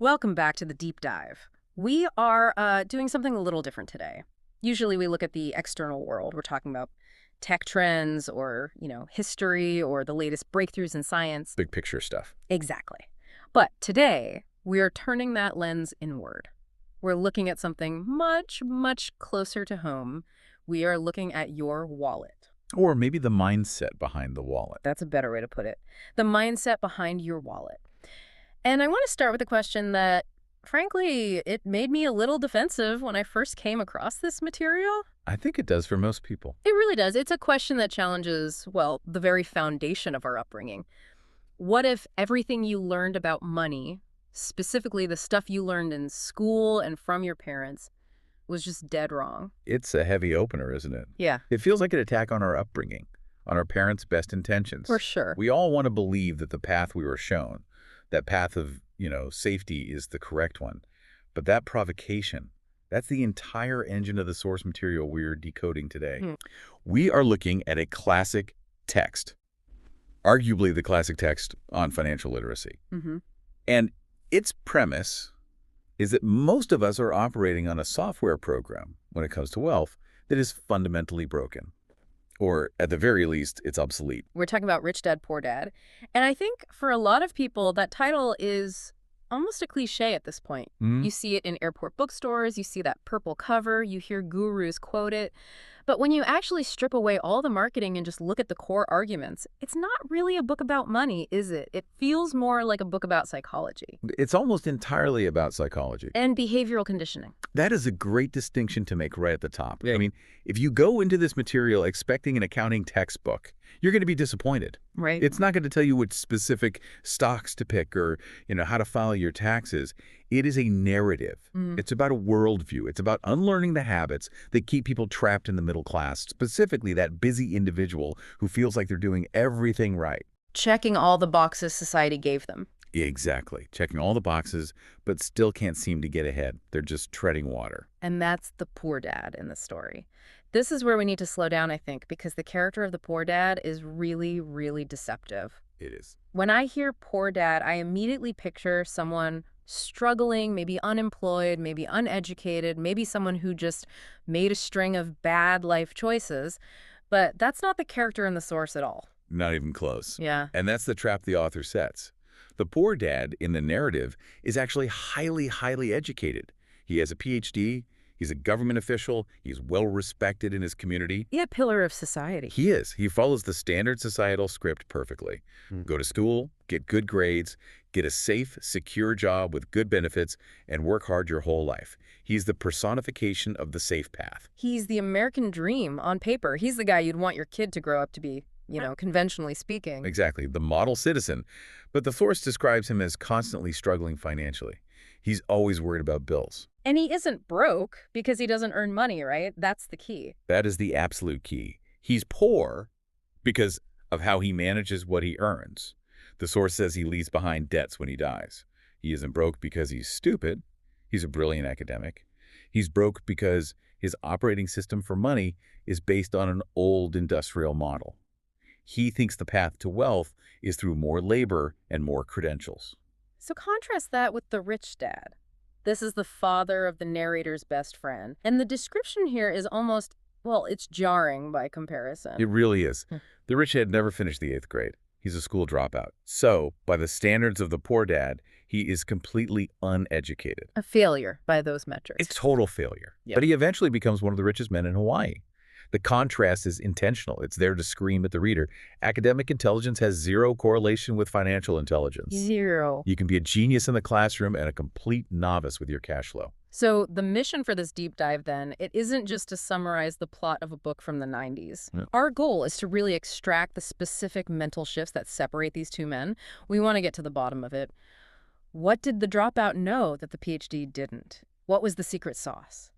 Welcome back to the deep dive. We are doing something a little different today. Usually we look at the external world. We're talking about tech trends or, history or the latest breakthroughs in science. Big picture stuff. Exactly. But today we are turning that lens inward. We're looking at something much, much closer to home. We are looking at your wallet. Or maybe the mindset behind the wallet. That's a better way to put it. The mindset behind your wallet. And I want to start with a question that, frankly, it made me a little defensive when I first came across this material. I think it does for most people. It really does. It's a question that challenges, well, the very foundation of our upbringing. What if everything you learned about money, specifically the stuff you learned in school and from your parents, was just dead wrong? It's a heavy opener, isn't it? Yeah, It feels like an attack on our upbringing, on our parents' best intentions. for sure. We all want to believe that the path we were shown, that path of, safety is the correct one. But that provocation, that's the entire engine of the source material we're decoding today. We are looking at a classic text, arguably the classic text on financial literacy. Mm-hmm. And its premise is that most of us are operating on a software program when it comes to wealth that is fundamentally broken. Or at the very least, it's obsolete. We're talking about Rich Dad, Poor Dad. And I think for a lot of people, that title is almost a cliche at this point. You see it in airport bookstores, you see that purple cover, you hear gurus quote it. But when you actually strip away all the marketing and just look at the core arguments, it's not really a book about money, is it? It feels more like a book about psychology It's almost entirely about psychology. and behavioral conditioning. That is a great distinction to make right at the top. I mean, if you go into this material expecting an accounting textbook, you're going to be disappointed. Right. It's not going to tell you which specific stocks to pick or, how to file your taxes. It is a narrative. It's about a worldview. It's about unlearning the habits that keep people trapped in the middle class, specifically that busy individual who feels like they're doing everything right. Checking all the boxes society gave them. Exactly. Checking all the boxes, but still can't seem to get ahead. They're just treading water. And that's the poor dad in the story. This is where we need to slow down, I think, because the character of the poor dad is really, really deceptive. It is. When I hear poor dad, I immediately picture someone struggling, maybe unemployed, maybe uneducated, maybe someone who just made a string of bad life choices. But that's not the character in the source at all. Not even close. Yeah. And that's the trap the author sets. The poor dad in the narrative is actually highly, highly educated. He has a PhD. He's a government official. He's well respected in his community. Yeah, pillar of society. He is. He follows the standard societal script perfectly. Go to school, get good grades, get a safe, secure job with good benefits, and work hard your whole life. He's the personification of the safe path. He's the American dream on paper. He's the guy you'd want your kid to grow up to be, conventionally speaking. Exactly, the model citizen. But the source describes him as constantly struggling financially. He's always worried about bills. And he isn't broke because he doesn't earn money, right? That's the key. That is the absolute key. He's poor because of how he manages what he earns. The source says he leaves behind debts when he dies. He isn't broke because he's stupid. He's a brilliant academic. He's broke because his operating system for money is based on an old industrial model. He thinks the path to wealth is through more labor and more credentials. So contrast that with the rich dad. This is the father of the narrator's best friend. And the description here is almost, well, it's jarring by comparison. It really is. The rich dad never finished the 8th grade. He's a school dropout. So, by the standards of the poor dad, he is completely uneducated. A failure by those metrics. It's total failure. Yep. But he eventually becomes one of the richest men in Hawaii. The contrast is intentional. It's there to scream at the reader. Academic intelligence has zero correlation with financial intelligence. Zero. You can be a genius in the classroom and a complete novice with your cash flow. So the mission for this deep dive, then, it isn't just to summarize the plot of a book from the 90s. Yeah. Our goal is to really extract the specific mental shifts that separate these two men. We want to get to the bottom of it. What did the dropout know that the PhD didn't? What was the secret sauce?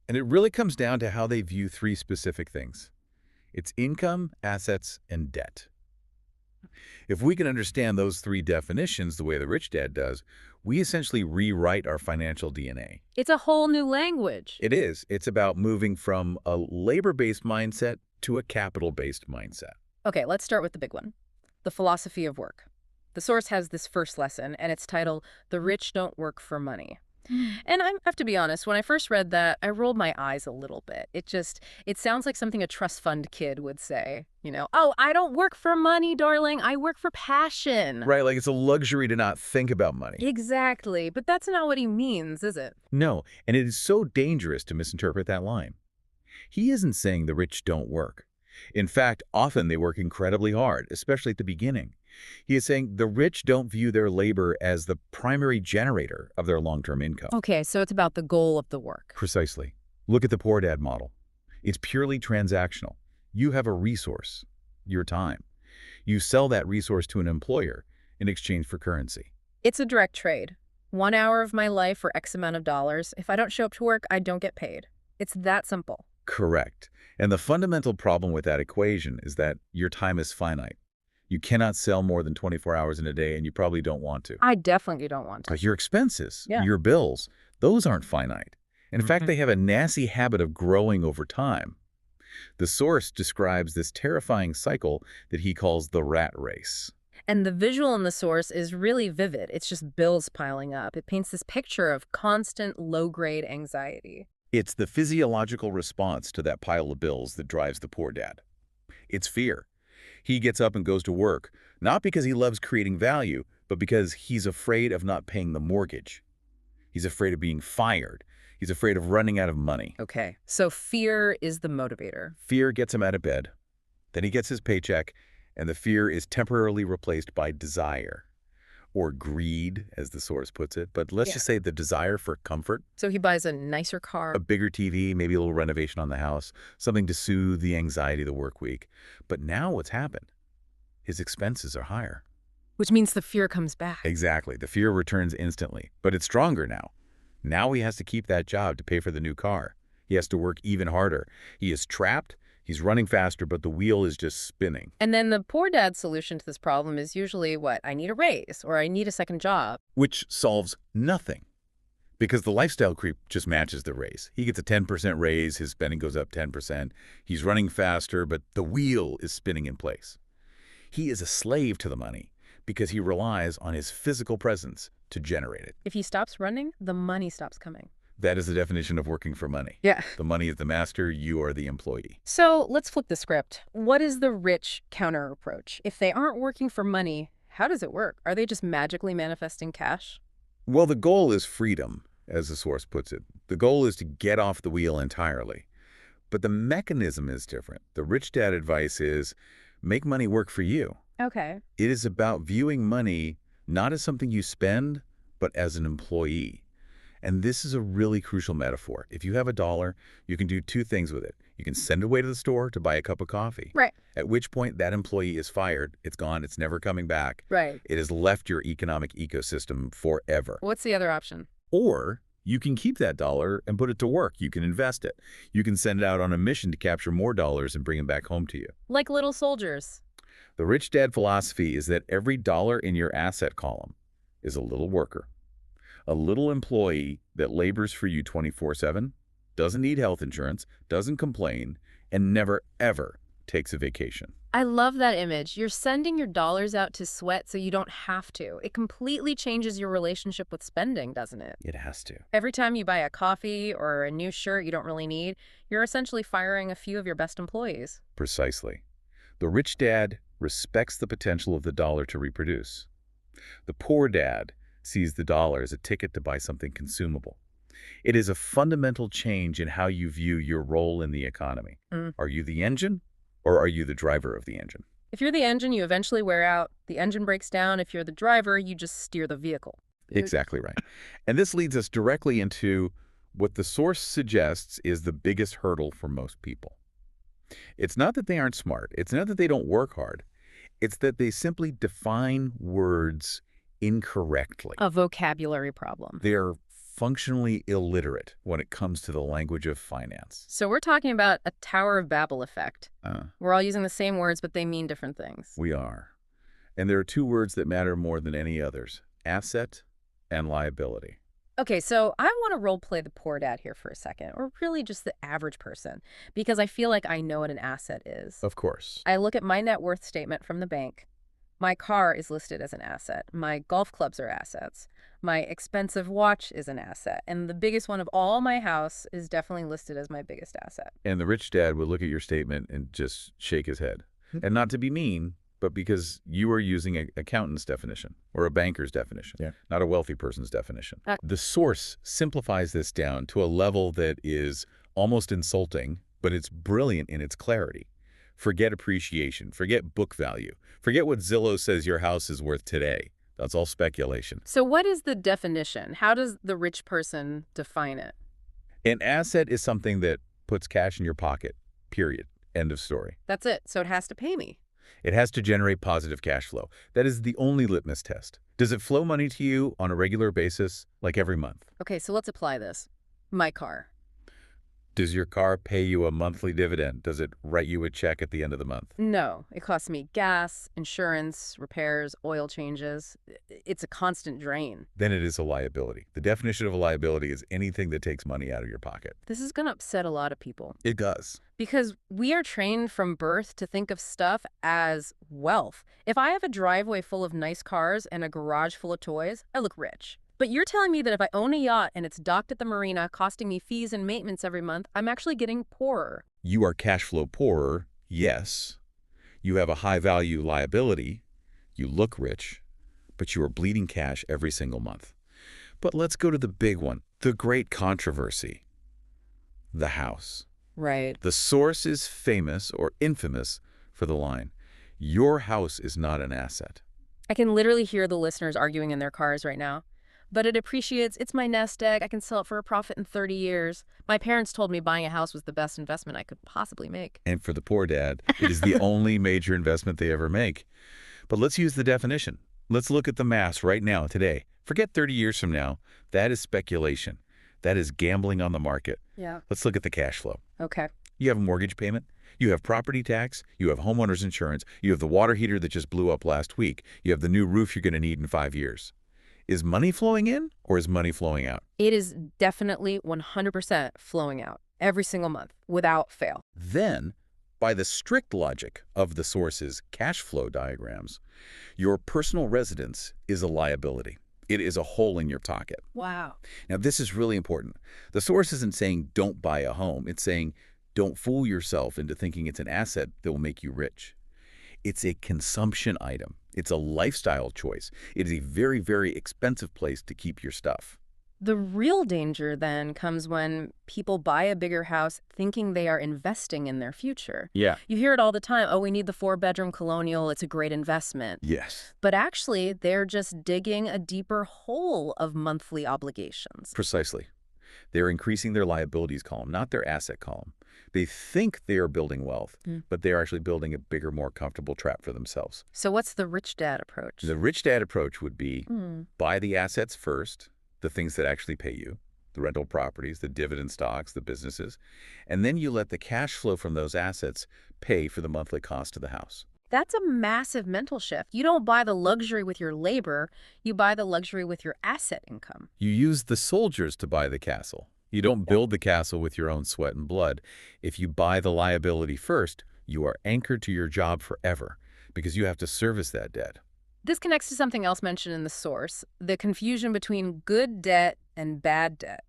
And it really comes down to how they view 3 specific things. It's income, assets, and debt. If we can understand those 3 definitions the way the rich dad does, we essentially rewrite our financial DNA. It's a whole new language. It is. It's about moving from a labor-based mindset to a capital-based mindset. Okay, let's start with the big one. The philosophy of work. The source has this first lesson, and it's titled, "The Rich Don't Work for Money." And I have to be honest, when I first read that, I rolled my eyes a little bit. It sounds like something a trust fund kid would say. Oh, I don't work for money, darling. I work for passion. Right, like it's a luxury to not think about money. Exactly. But that's not what he means, is it? No, and it is so dangerous to misinterpret that line. He isn't saying the rich don't work. In fact, often they work incredibly hard, especially at the beginning. He is saying the rich don't view their labor as the primary generator of their long-term income. Okay, so it's about the goal of the work. Precisely. Look at the poor dad model. It's purely transactional. You have a resource, your time. You sell that resource to an employer in exchange for currency. It's a direct trade. 1 hour of my life for X amount of dollars. If I don't show up to work, I don't get paid. It's that simple. Correct. And the fundamental problem with that equation is that your time is finite. You cannot sell more than 24 hours in a day, and you probably don't want to. I definitely don't want to. But your expenses, Yeah. your bills, those aren't finite. In fact, they have a nasty habit of growing over time. The source describes this terrifying cycle that he calls the rat race. And the visual in the source is really vivid. It's just bills piling up. It paints this picture of constant low-grade anxiety. It's the physiological response to that pile of bills that drives the poor dad. It's fear. He gets up and goes to work, not because he loves creating value, but because he's afraid of not paying the mortgage. He's afraid of being fired. He's afraid of running out of money. Okay, so fear is the motivator. Fear gets him out of bed. Then he gets his paycheck, and the fear is temporarily replaced by desire. Or greed, as the source puts it. But let's just say the desire for comfort. So he buys a nicer car. A bigger TV, maybe a little renovation on the house, something to soothe the anxiety of the work week. But now what's happened? His expenses are higher. Which means the fear comes back. Exactly. The fear returns instantly. But it's stronger now. Now he has to keep that job to pay for the new car. He has to work even harder. He is trapped. He's running faster, but the wheel is just spinning. And then the poor dad's solution to this problem is usually what? I need a raise, or I need a second job. Which solves nothing. Because the lifestyle creep just matches the raise. He gets a 10% raise, his spending goes up 10%. He's running faster, but the wheel is spinning in place. He is a slave to the money because he relies on his physical presence to generate it. If he stops running, the money stops coming. That is the definition of working for money. Yeah. The money is the master, you are the employee. So let's flip the script. What is the rich counter approach? If they aren't working for money, how does it work? Are they just magically manifesting cash? Well, the goal is freedom, as the source puts it. The goal is to get off the wheel entirely. But the mechanism is different. The rich dad advice is make money work for you. Okay. It is about viewing money not as something you spend, but as an employee. And this is a really crucial metaphor. If you have $1, you can do two things with it. You can send it away to the store to buy a cup of coffee. Right. At which point that employee is fired. It's gone. It's never coming back. Right. It has left your economic ecosystem forever. What's the other option? Or you can keep that dollar and put it to work. You can invest it. You can send it out on a mission to capture more dollars and bring them back home to you. Like little soldiers. The rich dad philosophy is that every dollar in your asset column is a little worker. A little employee that labors for you 24/7, doesn't need health insurance, doesn't complain, and never, ever takes a vacation. I love that image. You're sending your dollars out to sweat so you don't have to. It completely changes your relationship with spending, doesn't it? It has to. Every time you buy a coffee or a new shirt you don't really need, you're essentially firing a few of your best employees. Precisely. The rich dad respects the potential of the dollar to reproduce. The poor dad sees the dollar as a ticket to buy something consumable. It is a fundamental change in how you view your role in the economy. Are you the engine, or are you the driver of the engine? If you're the engine, you eventually wear out. The engine breaks down. If you're the driver, you just steer the vehicle. Exactly right. And this leads us directly into what the source suggests is the biggest hurdle for most people. It's not that they aren't smart. It's not that they don't work hard. It's that they simply define words incorrectly. A vocabulary problem. They're functionally illiterate when it comes to the language of finance. So we're talking about a Tower of Babel effect. We're all using the same words, but they mean different things. We are. And there are two words that matter more than any others: asset and liability. Okay, so I want to role play the poor dad here for a second, or really just the average person, because I feel like I know what an asset is. Of course. I look at my net worth statement from the bank. My car is listed as an asset. My golf clubs are assets. My expensive watch is an asset. And the biggest one of all, my house, is definitely listed as my biggest asset. And the rich dad would look at your statement and just shake his head. And not to be mean, but because you are using an accountant's definition or a banker's definition, not a wealthy person's definition. The source simplifies this down to a level that is almost insulting, but it's brilliant in its clarity. Forget appreciation, forget book value, forget what Zillow says your house is worth today. That's all speculation. So what is the definition? How does the rich person define it? An asset is something that puts cash in your pocket, period. End of story. That's it. So it has to pay me. It has to generate positive cash flow. That is the only litmus test. Does it flow money to you on a regular basis, like every month? Okay, so let's apply this. My car. Does your car pay you a monthly dividend? Does it write you a check at the end of the month? No, it costs me gas, insurance, repairs, oil changes. It's a constant drain. Then it is a liability. The definition of a liability is anything that takes money out of your pocket. This is going to upset a lot of people. It does. Because we are trained from birth to think of stuff as wealth. If I have a driveway full of nice cars and a garage full of toys, I look rich. But you're telling me that if I own a yacht and it's docked at the marina, costing me fees and maintenance every month, I'm actually getting poorer. You are cash flow poorer, yes. You have a high-value liability. You look rich, but you are bleeding cash every single month. But let's go to the big one, the great controversy. The house. Right. The source is famous or infamous for the line, your house is not an asset. I can literally hear the listeners arguing in their cars right now. But it appreciates, it's my nest egg, I can sell it for a profit in 30 years. My parents told me buying a house was the best investment I could possibly make. And for the poor dad, it is the only major investment they ever make. But let's use the definition. Let's look at the math right now, today. Forget 30 years from now. That is speculation. That is gambling on the market. Yeah. Let's look at the cash flow. Okay. You have a mortgage payment. You have property tax. You have homeowner's insurance. You have the water heater that just blew up last week. You have the new roof you're going to need in 5 years. Is money flowing in or is money flowing out? It is definitely 100% flowing out every single month without fail. Then, by the strict logic of the source's cash flow diagrams, your personal residence is a liability. It is a hole in your pocket. Wow. Now, this is really important. The source isn't saying don't buy a home. It's saying don't fool yourself into thinking it's an asset that will make you rich. It's a consumption item. It's a lifestyle choice. It is a very, very expensive place to keep your stuff. The real danger then comes when people buy a bigger house thinking they are investing in their future. Yeah. You hear it all the time. Oh, we need the 4-bedroom colonial. It's a great investment. Yes. But actually, they're just digging a deeper hole of monthly obligations. Precisely. They're increasing their liabilities column, not their asset column. They think they are building wealth, but they're actually building a bigger, more comfortable trap for themselves. So what's the rich dad approach? The rich dad approach would be buy the assets first, the things that actually pay you, the rental properties, the dividend stocks, the businesses, and then you let the cash flow from those assets pay for the monthly cost of the house. That's a massive mental shift. You don't buy the luxury with your labor, you buy the luxury with your asset income. You use the soldiers to buy the castle. You don't build the castle with your own sweat and blood. If you buy the liability first, you are anchored to your job forever because you have to service that debt. This connects to something else mentioned in the source, the confusion between good debt and bad debt.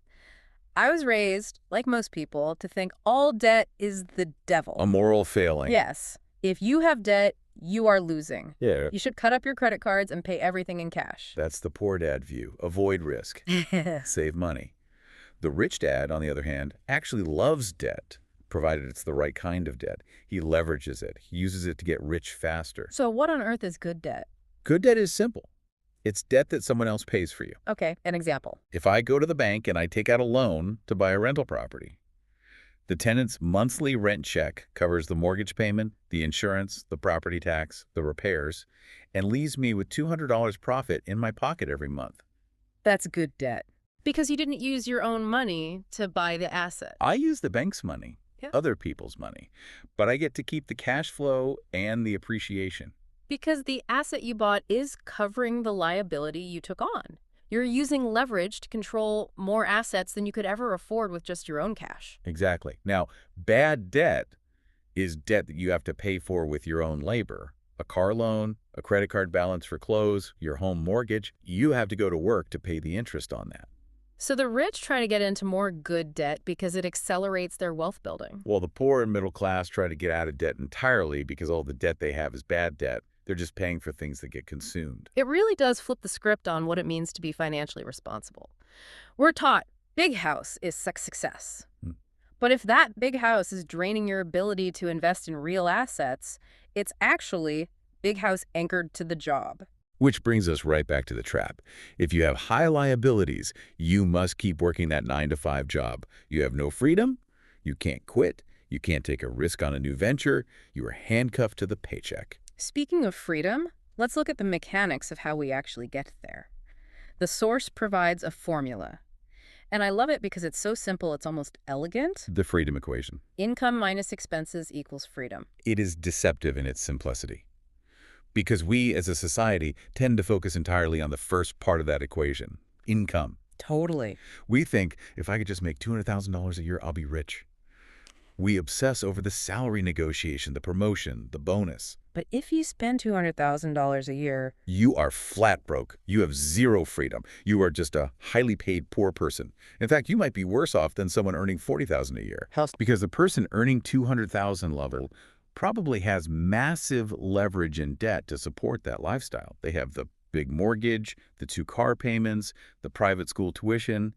I was raised, like most people, to think all debt is the devil. A moral failing. Yes. If you have debt, you are losing. Yeah. You should cut up your credit cards and pay everything in cash. That's the poor dad view. Avoid risk. Save money. The rich dad, on the other hand, actually loves debt, provided it's the right kind of debt. He leverages it. He uses it to get rich faster. So what on earth is good debt? Good debt is simple. It's debt that someone else pays for you. Okay, an example. If I go to the bank and I take out a loan to buy a rental property, the tenant's monthly rent check covers the mortgage payment, the insurance, the property tax, the repairs, and leaves me with $200 profit in my pocket every month. That's good debt. Because you didn't use your own money to buy the asset. I use the bank's money, other people's money, but I get to keep the cash flow and the appreciation. Because the asset you bought is covering the liability you took on. You're using leverage to control more assets than you could ever afford with just your own cash. Exactly. Now, bad debt is debt that you have to pay for with your own labor. a car loan, a credit card balance for clothes, your home mortgage. You have to go to work to pay the interest on that. So the rich try to get into more good debt because it accelerates their wealth building. While the poor and middle class try to get out of debt entirely because all the debt they have is bad debt. They're just paying for things that get consumed. It really does flip the script on what it means to be financially responsible. We're taught big house is success. But if that big house is draining your ability to invest in real assets, it's actually big house anchored to the job. Which brings us right back to the trap. If you have high liabilities, you must keep working that 9-to-5 job. You have no freedom. You can't quit. You can't take a risk on a new venture. You are handcuffed to the paycheck. Speaking of freedom, let's look at the mechanics of how we actually get there. The source provides a formula. And I love it because it's so simple, it's almost elegant. The freedom equation. Income minus expenses equals freedom. It is deceptive in its simplicity. Because we, as a society, tend to focus entirely on the first part of that equation, income. Totally. We think, if I could just make $200,000 a year, I'll be rich. We obsess over the salary negotiation, the promotion, the bonus. But if you spend $200,000 a year, You are flat broke. You have zero freedom. You are just a highly paid poor person. In fact, you might be worse off than someone earning $40,000 a year. Because the person earning $200,000 level probably has massive leverage and debt to support that lifestyle. They have the big mortgage, the 2 car payments, the private school tuition.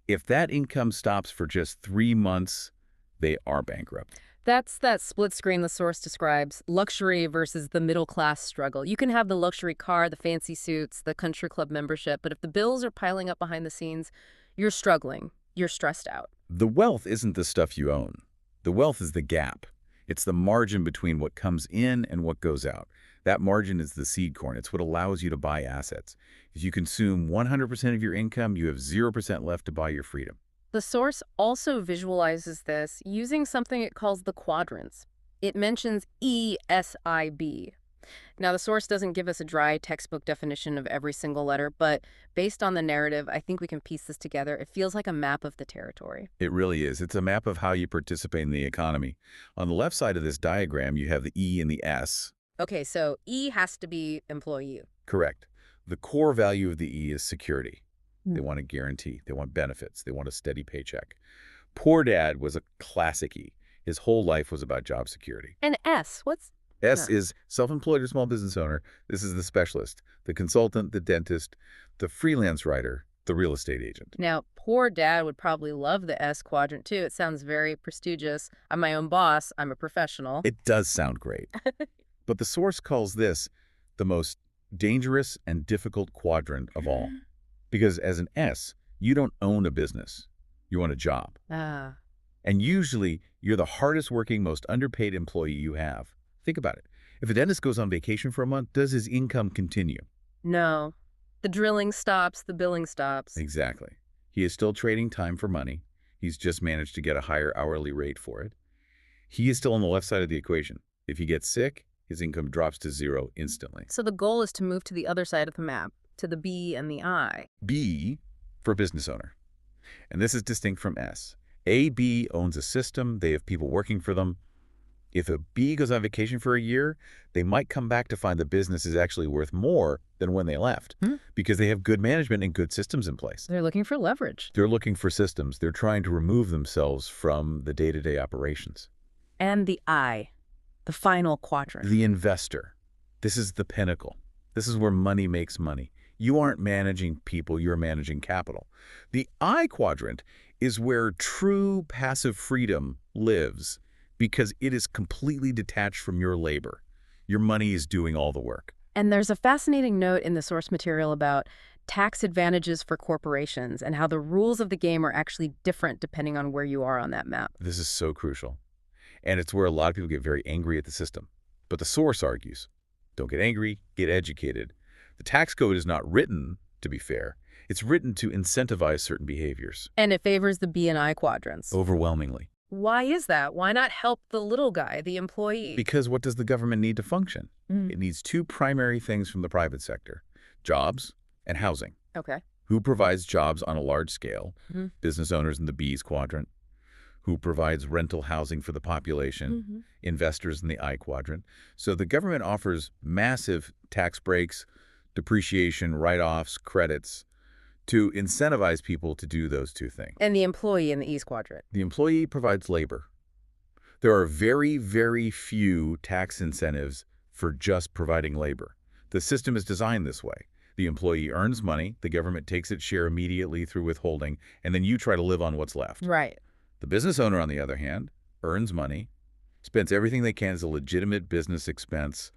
If that income stops for just 3 months, they are bankrupt. that's that split screen the source describes, luxury versus the middle class struggle. You can have the luxury car, the fancy suits, the country club membership, but if the bills are piling up behind the scenes, you're struggling. You're stressed out. The wealth isn't the stuff you own. The wealth is the gap. It's the margin between what comes in and what goes out. That margin is the seed corn. It's what allows you to buy assets. If you consume 100% of your income, you have 0% left to buy your freedom. The source also visualizes this using something it calls the quadrants. It mentions ESIB. Now, the source doesn't give us a dry textbook definition of every single letter, but based on the narrative, I think we can piece this together. It feels like a map of the territory. It really is. It's a map of how you participate in the economy. On the left side of this diagram, you have the E and the S. Okay, so E has to be employee. Correct. The core value of the E is security. They want a guarantee. They want benefits. They want a steady paycheck. Poor Dad was a classic E. His whole life was about job security. And S, what's... S is self-employed or small business owner. This is the specialist, the consultant, the dentist, the freelance writer, the real estate agent. Now, Poor Dad would probably love the S quadrant, too. It sounds very prestigious. I'm my own boss. I'm a professional. It does sound great. But the source calls this the most dangerous and difficult quadrant of all. Because as an S, you don't own a business. You own a job. Ah. And usually, you're the hardest working, most underpaid employee you have. Think about it. If a dentist goes on vacation for a month, does his income continue? No. The drilling stops, the billing stops. Exactly. He is still trading time for money. He's just managed to get a higher hourly rate for it. He is still on the left side of the equation. If he gets sick, his income drops to 0 instantly. So the goal is to move to the other side of the map, to the B and the I. B for business owner. And this is distinct from S. A, B owns a system. They have people working for them. If a B goes on vacation for a year, they might come back to find the business is actually worth more than when they left because they have good management and good systems in place. They're looking for leverage. They're looking for systems. They're trying to remove themselves from the day-to-day operations. And the I, the final quadrant. The investor. This is the pinnacle. This is where money makes money. You aren't managing people, you're managing capital. The I quadrant is where true passive freedom lives because it is completely detached from your labor. Your money is doing all the work. And there's a fascinating note in the source material about tax advantages for corporations and how the rules of the game are actually different depending on where you are on that map. This is so crucial. And it's where a lot of people get very angry at the system. But the source argues, don't get angry, get educated. The tax code is not written to be fair. It's written to incentivize certain behaviors. And it favors the B and I quadrants. Overwhelmingly. Why is that? Why not help the little guy, the employee? Because what does the government need to function? It needs 2 primary things from the private sector, jobs and housing. Okay. Who provides jobs on a large scale? Business owners in the B's quadrant. who provides rental housing for the population, investors in the I quadrant. So the government offers massive tax breaks, depreciation, write-offs, credits to incentivize people to do those two things. And the employee in the East Quadrant. The employee provides labor. There are very, very few tax incentives for just providing labor. The system is designed this way. The employee earns money, the government takes its share immediately through withholding, and then you try to live on what's left. Right. The business owner, on the other hand, earns money, spends everything they can as a legitimate business expense,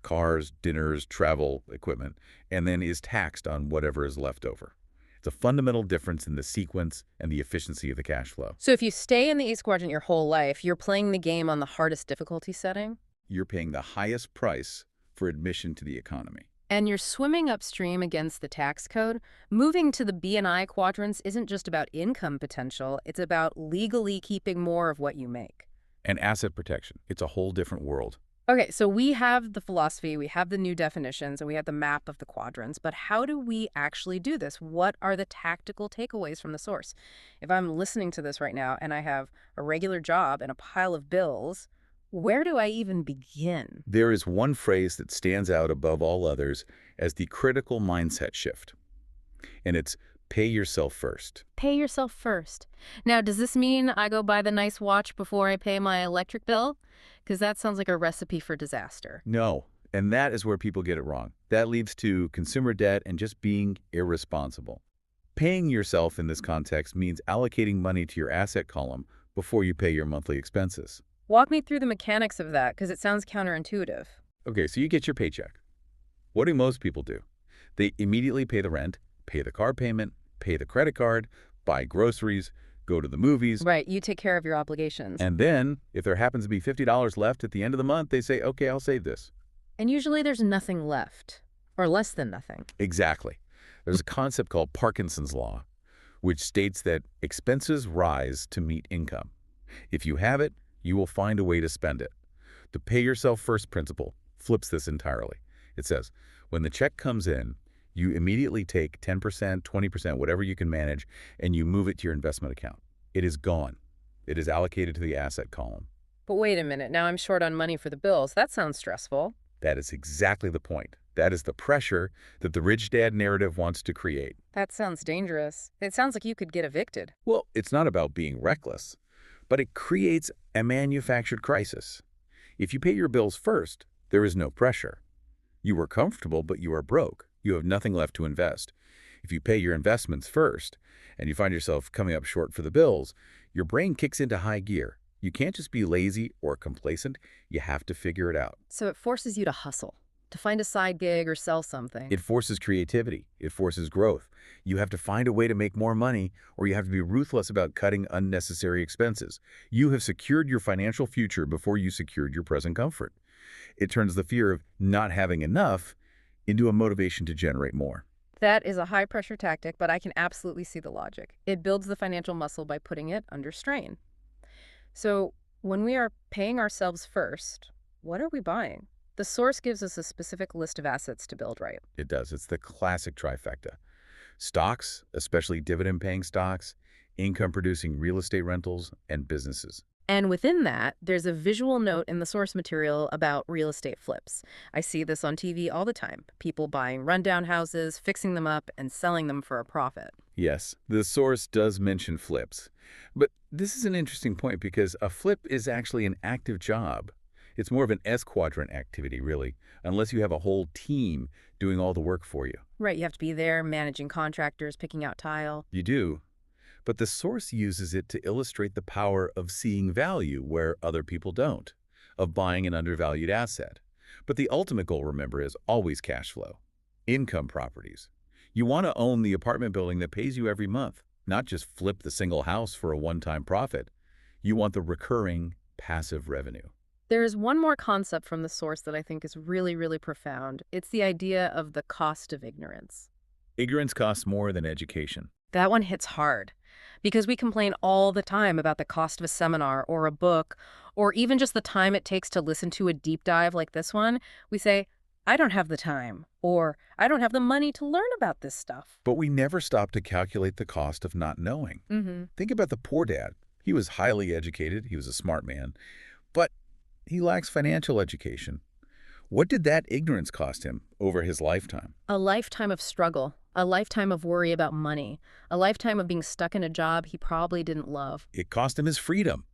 cars, dinners, travel, equipment, and then is taxed on whatever is left over. It's a fundamental difference in the sequence and the efficiency of the cash flow. So if you stay in the East Quadrant your whole life, you're playing the game on the hardest difficulty setting? You're paying the highest price for admission to the economy. And you're swimming upstream against the tax code. Moving to the B and I quadrants isn't just about income potential, it's about legally keeping more of what you make. And asset protection. It's a whole different world. Okay, so we have the philosophy, we have the new definitions, and we have the map of the quadrants, but how do we actually do this? What are the tactical takeaways from the source? If I'm listening to this right now and I have a regular job and a pile of bills, where do I even begin? There is one phrase that stands out above all others as the critical mindset shift, and it's pay yourself first. Pay yourself first. Now, does this mean I go buy the nice watch before I pay my electric bill? Because that sounds like a recipe for disaster. No, and that is where people get it wrong. That leads to consumer debt and just being irresponsible. Paying yourself in this context means allocating money to your asset column before you pay your monthly expenses. Walk me through the mechanics of that, because it sounds counterintuitive. Okay, so you get your paycheck. What do most people do? They immediately pay the rent, pay the car payment, pay the credit card, buy groceries, go to the movies. Right, you take care of your obligations. And then, if there happens to be $50 left at the end of the month, they say, okay, I'll save this. And usually there's nothing left, or less than nothing. Exactly. There's a concept called Parkinson's Law, which states that expenses rise to meet income. If you have it, you will find a way to spend it. The pay yourself first principle flips this entirely. It says, when the check comes in, you immediately take 10%, 20%, whatever you can manage, and you move it to your investment account. It is gone. It is allocated to the asset column. But wait a minute, now I'm short on money for the bills. That sounds stressful. That is exactly the point. That is the pressure that the rich dad narrative wants to create. That sounds dangerous. It sounds like you could get evicted. Well, it's not about being reckless, but it creates a manufactured crisis. If you pay your bills first, there is no pressure. You are comfortable, but you are broke. You have nothing left to invest. If you pay your investments first, and you find yourself coming up short for the bills, your brain kicks into high gear. You can't just be lazy or complacent. You have to figure it out. So it forces you to hustle, to find a side gig or sell something. It forces creativity. It forces growth. You have to find a way to make more money, or you have to be ruthless about cutting unnecessary expenses. You have secured your financial future before you secured your present comfort. It turns the fear of not having enough into a motivation to generate more. That is a high-pressure tactic, but I can absolutely see the logic. It builds the financial muscle by putting it under strain. So when we are paying ourselves first, what are we buying? The source gives us a specific list of assets to build, right? It does. It's the classic trifecta. Stocks, especially dividend-paying stocks, income-producing real estate rentals, and businesses. And within that, there's a visual note in the source material about real estate flips. I see this on TV all the time. People buying rundown houses, fixing them up, and selling them for a profit. Yes, the source does mention flips. But this is an interesting point because a flip is actually an active job. It's more of an S-quadrant activity, really, unless you have a whole team doing all the work for you. Right, you have to be there managing contractors, picking out tile. You do. But the source uses it to illustrate the power of seeing value where other people don't, of buying an undervalued asset. But the ultimate goal, remember, is always cash flow. Income properties. You want to own the apartment building that pays you every month, not just flip the single house for a one-time profit. You want the recurring, passive revenue. There is one more concept from the source that I think is really, really profound. It's the idea of the cost of ignorance. Ignorance costs more than education. That one hits hard because we complain all the time about the cost of a seminar or a book or even just the time it takes to listen to a deep dive like this one. We say, I don't have the time, or I don't have the money to learn about this stuff. But we never stop to calculate the cost of not knowing. Think about the poor dad. He was highly educated. He was a smart man. But he lacks financial education. What did that ignorance cost him over his lifetime? A lifetime of struggle, a lifetime of worry about money, a lifetime of being stuck in a job he probably didn't love. It cost him his freedom.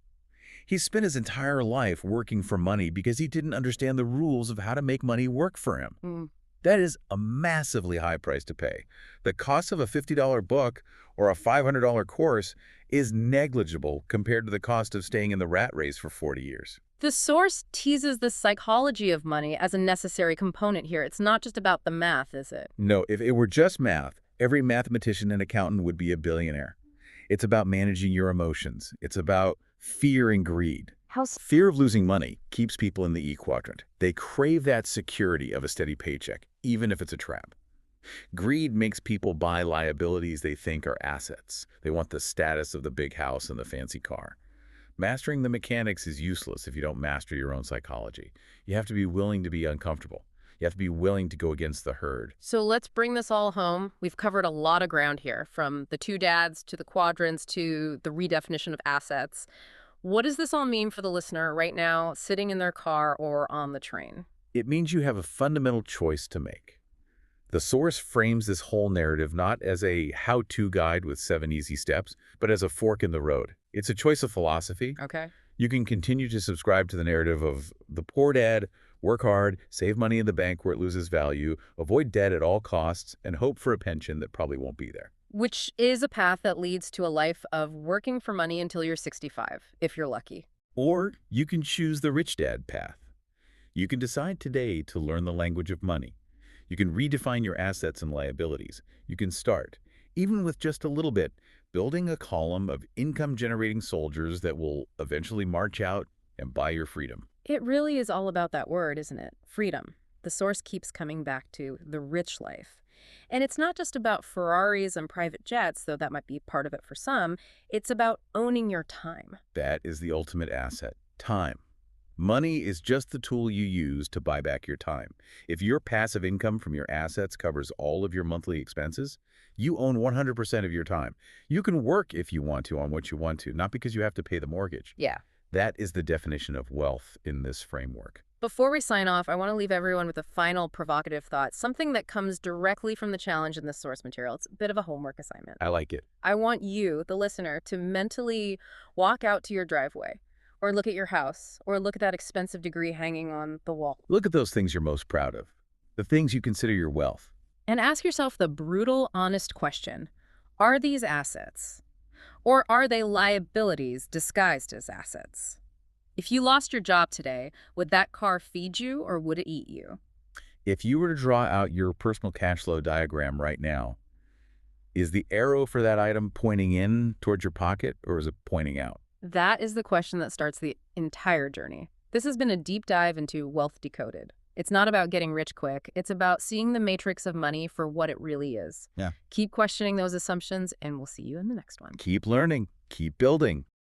He spent his entire life working for money because he didn't understand the rules of how to make money work for him. Mm. That is a massively high price to pay. The cost of a $50 book or a $500 course is negligible compared to the cost of staying in the rat race for 40 years. The source teases the psychology of money as a necessary component here. It's not just about the math, is it? No, if it were just math, every mathematician and accountant would be a billionaire. It's about managing your emotions. It's about fear and greed. Fear of losing money keeps people in the E quadrant. They crave that security of a steady paycheck, even if it's a trap. Greed makes people buy liabilities they think are assets. They want the status of the big house and the fancy car. Mastering the mechanics is useless if you don't master your own psychology. You have to be willing to be uncomfortable. You have to be willing to go against the herd. So let's bring this all home. We've covered a lot of ground here, from the two dads to the quadrants to the redefinition of assets. What does this all mean for the listener right now, sitting in their car or on the train? It means you have a fundamental choice to make. The source frames this whole narrative not as a how-to guide with 7 easy steps, but as a fork in the road. It's a choice of philosophy. Okay. You can continue to subscribe to the narrative of the poor dad, work hard, save money in the bank where it loses value, avoid debt at all costs, and hope for a pension that probably won't be there. Which is a path that leads to a life of working for money until you're 65, if you're lucky. Or you can choose the rich dad path. You can decide today to learn the language of money. You can redefine your assets and liabilities. You can start, even with just a little bit, building a column of income-generating soldiers that will eventually march out and buy your freedom. It really is all about that word, isn't it? Freedom. The source keeps coming back to the rich life. And it's not just about Ferraris and private jets, though that might be part of it for some. It's about owning your time. That is the ultimate asset, time. Money is just the tool you use to buy back your time. If your passive income from your assets covers all of your monthly expenses, you own 100% of your time. You can work if you want to on what you want to, not because you have to pay the mortgage. Yeah. That is the definition of wealth in this framework. Before we sign off, I want to leave everyone with a final provocative thought, something that comes directly from the challenge in this source material. It's a bit of a homework assignment. I like it. I want you, the listener, to mentally walk out to your driveway, or look at your house, or look at that expensive degree hanging on the wall. Look at those things you're most proud of, the things you consider your wealth. And ask yourself the brutal, honest question, are these assets? Or are they liabilities disguised as assets? If you lost your job today, would that car feed you or would it eat you? If you were to draw out your personal cash flow diagram right now, is the arrow for that item pointing in towards your pocket or is it pointing out? That is the question that starts the entire journey. This has been a deep dive into Wealth Decoded. It's not about getting rich quick. It's about seeing the matrix of money for what it really is. Yeah. Keep questioning those assumptions, and we'll see you in the next one. Keep learning. Keep building.